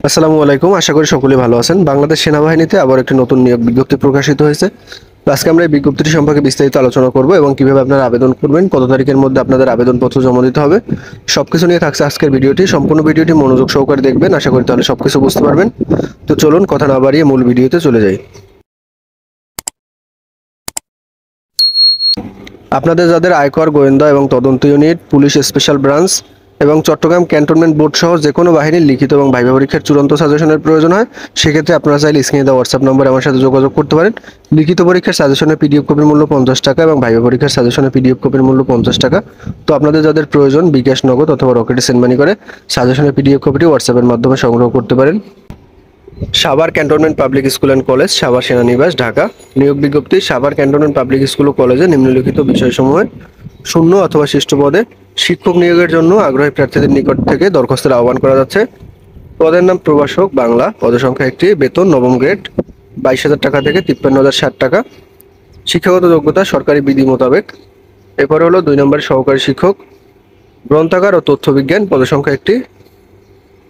আসসালামু আলাইকুম। আশা করি সকলেই ভালো আছেন। বাংলাদেশ সেনাবাহিনীতে আবার একটি নতুন নিয়োগ বিজ্ঞপ্তি প্রকাশিত হয়েছে। তো আজকে আমরা এই বিজ্ঞপ্তিটি সম্পর্কে বিস্তারিত আলোচনা করব এবং কিভাবে আপনারা আবেদন করবেন, কত তারিখের মধ্যে আপনাদের আবেদনপত্র জমা দিতে হবে, সবকিছু নিয়ে থাকছে আজকের ভিডিওটি। সম্পূর্ণ ভিডিওটি মনোযোগ সহকারে দেখবেন, আশা করি তাহলে সবকিছু বুঝতে পারবেন। তো চলুন কথা না বাড়িয়ে মূল ভিডিওতে চলে যাই। আপনাদের যাদের আয়কর, গোয়েন্দা এবং তদন্ত ইউনিট, পুলিশ স্পেশাল ব্রাঞ্চ এবং চট্টগ্রাম ক্যান্টনমেন্ট বোর্ড সহ যে কোনো বাহিনীর লিখিত এবং ভাইভা পরীক্ষার চূড়ান্ত সাজেশনের প্রয়োজন হয়, সেক্ষেত্রে আপনারা চাইলে স্ক্রিনে দেওয়া হোয়াটসঅ্যাপ নম্বরে আমার সাথে যোগাযোগ করতে পারেন। লিখিত পরীক্ষার সাজেশনের পিডিএফ কপির মূল্য 50 টাকা এবং ভাইভা পরীক্ষার সাজেশনের পিডিএফ কপির মূল্য 50 টাকা। তো আপনাদের যাদের প্রয়োজন বিকাশ, নগদ অথবা রকেটে সেন্ড মানি করে সাজেশনের পিডিএফ কপিটি হোয়াটসঅ্যাপের মাধ্যমে সংগ্রহ করতে পারেন। Savar cantonment public school and college, Savar সেনানিবাস, ঢাকা। নিয়োগ বিজ্ঞপ্তি: সাভার ক্যান্টনমেন্ট পাবলিক স্কুল ও কলেজে নিম্নলিখিত বিষয়সমূহে শূন্য অথবা শিষ্ট পদে শিক্ষক নিয়োগের জন্য আগ্রহী প্রার্থীদের নিকট থেকে দরখাস্তের আহ্বান করা যাচ্ছে। পদের নাম প্রভাষক বাংলা, পদের সংখ্যা একটি, বেতন নবম গ্রেড 22,000 টাকা থেকে 53,060 টাকা। শিক্ষাগত যোগ্যতা সরকারি বিধি মোতাবেক। এরপরে হলো 2 নম্বর সহকারী শিক্ষক গ্রন্থাগার ও তথ্য বিজ্ঞান, পদের সংখ্যা একটি।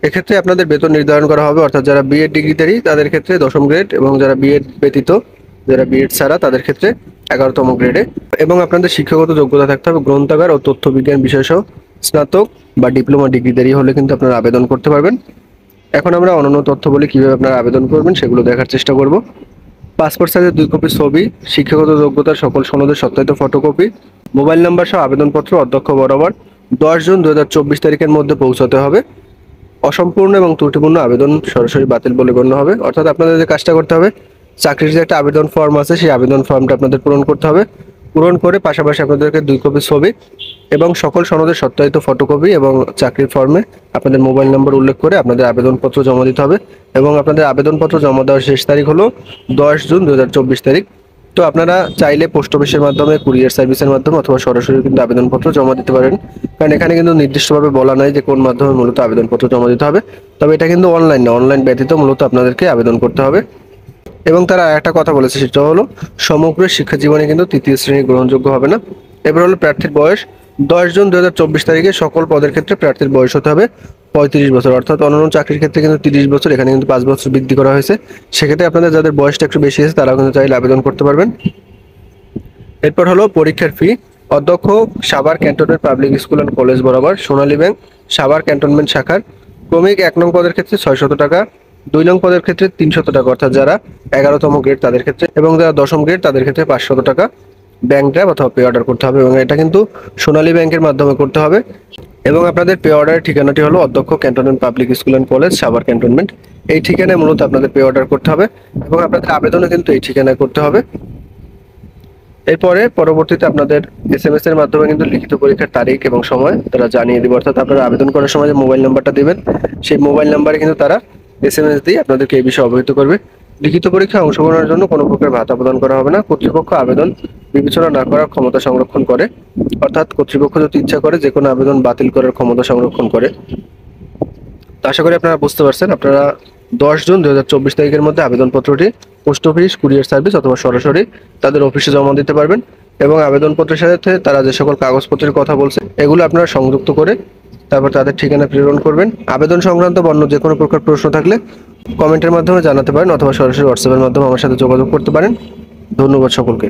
এক্ষেত্রে আপনাদের বেতন নির্ধারণ করা হবে, অর্থাৎ যারা বিএড ডিগ্রিধারী তাদের ক্ষেত্রে 10ম গ্রেড এবং যারা বিএড ব্যতীত, যারা বিএড ছাড়া তাদের ক্ষেত্রে 11তম গ্রেডে। এবং আপনাদের শিক্ষাগত যোগ্যতা থাকতে হবে গ্রন্থাগার ও তথ্য বিজ্ঞান বিষয়সহ স্নাতক বা ডিপ্লোমা ডিগ্রিধারী হলে কিন্তু আপনারা আবেদন করতে পারবেন। এখন আমরা অন্যান্য তথ্য বলে কিভাবে আপনারা আবেদন করবেন সেগুলো দেখার চেষ্টা করব। পাসপোর্ট সাইজের 2 কপি ছবি, শিক্ষাগত যোগ্যতার সকল সনদের সত্যায়িত ফটোকপি, মোবাইল নাম্বার সহ আবেদনপত্র অধ্যক্ষ বরাবর 10 জুন 2024 তারিখের মধ্যে পৌঁছাতে হবে। অসম্পূর্ণ এবং ত্রুটিপূর্ণ আবেদন সরাসরি বাতিল বলে গণ্য হবে। অর্থাৎ আপনাদের যে কাজটা করতে হবে, চাকরির যে একটা আবেদন ফর্ম আছে সেই আবেদন ফর্মটা আপনাদের পূরণ করতে হবে। পূরণ করে পাশাপাশি আপনাদেরকে 2 কপি ছবি এবং সকল সনদের সত্যায়িত ফটোকপি এবং চাকরির ফর্মে আপনাদের মোবাইল নম্বর উল্লেখ করে আপনাদের আবেদনপত্র জমা দিতে হবে। এবং আপনাদের আবেদনপত্র জমা দেওয়ার শেষ তারিখ হলো 10 জুন 2024 তারিখ। তো আপনারা চাইলে পোস্ট অফিসের মাধ্যমে, কুরিয়ার সার্ভিসের মাধ্যমে অথবা সরাসরি কিন্তু আবেদনপত্র জমা দিতে পারেন, কারণ এখানে কিন্তু নির্দিষ্টভাবে বলা নাই যে কোন মাধ্যমে মূলত আবেদনপত্র জমা দিতে হবে। তবে এটা কিন্তু অনলাইন না, অনলাইন ব্যতীত মূলত আপনাদেরকে আবেদন করতে হবে। এবং তারা একটা কথা বলেছে, সেটা হলো সমগ্র শিক্ষা জীবনে কিন্তু 3য় শ্রেণী গ্রহণযোগ্য হবে না। এবার হলো প্রার্থীর বয়স। 10 জুন 2024 তারিখে সকল পদের ক্ষেত্রে প্রার্থীর বয়স হতে হবে 35 বছর, অর্থাৎ অন্যান্য চাকরির ক্ষেত্রে কিন্তু 30 বছর, এখানে কিন্তু 5 বছর বৃদ্ধি করা হয়েছে। সেক্ষেত্রে আপনাদের যাদের বয়সটা একটু বেশি আছে তারাও কিন্তু চাইলে আবেদন করতে পারবেন। এরপর হলো পরীক্ষার ফি। অধ্যক্ষ Savar cantonment public school and college বরাবর সোনালী ব্যাংক, সাভার ক্যান্টনমেন্ট শাখার ক্রমিক 1 নং পদের ক্ষেত্রে 600 টাকা, 2 নং পদের ক্ষেত্রে 300 টাকা, অর্থাৎ যারা 11তম গ্রেড তাদের ক্ষেত্রে, এবং যারা 10ম গ্রেড তাদের ক্ষেত্রে 500 টাকা ব্যাংক ড্রাফট অথবা পে অর্ডার করতে হবে। এবং এটা কিন্তু সোনালী ব্যাংকের মাধ্যমে করতে হবে। এবং আপনাদের পে অর্ডারের ঠিকানাটি হলো অধ্যক্ষ cantonment public school and college, Savar cantonment. এই ঠিকানায় মূলত আপনাদের পে অর্ডার করতে হবে এবং আপনাদের আবেদনও কিন্তু এই ঠিকানায় করতে হবে। এরপরে পরবর্তীতে আপনাদের এসএমএস এর মাধ্যমে কিন্তু লিখিত পরীক্ষার তারিখ এবং সময় তারা জানিয়ে দিবে, অর্থাৎ আপনারা আবেদন করার সময় যে মোবাইল নাম্বারটা দিবেন সেই মোবাইল নাম্বারে কিন্তু তারা এসএমএস দিয়ে আপনাদেরকে এই বিষয়ে অবহিত করবে। লিখিত পরীক্ষায় অংশগ্রহণের জন্য কোনো প্রকার ভাতা প্রদান করা হবে না। কর্তৃপক্ষ আবেদন বিবেচনা না করার ক্ষমতা সংরক্ষণ করে, অর্থাৎ কর্তৃপক্ষ যদি ইচ্ছা করে যে কোনো আবেদন বাতিল করার ক্ষমতা সংরক্ষণ করে। তো আশা করি আপনারা বুঝতে পারছেন। আপনারা 10 জুন 2024 তারিখের মধ্যে আবেদনপত্রটি পোস্ট অফিস, কুরিয়ার সার্ভিস অথবা সরাসরি তাদের অফিসে জমা দিতে পারবেন। এবং আবেদনপত্রের সাথে তারা যে সকল কাগজপত্রের কথা বলছে এগুলো আপনারা সংযুক্ত করে তারপর তাদের ঠিকানা প্রেরণ করবেন। আবেদন সংক্রান্ত অন্য যে কোনো প্রকার প্রশ্ন থাকলে কমেন্টের মাধ্যমে জানাতে পারেন অথবা সরাসরি হোয়াটসঅ্যাপের মাধ্যমে আমার সাথে যোগাযোগ করতে পারেন। ধন্যবাদ সকলকে।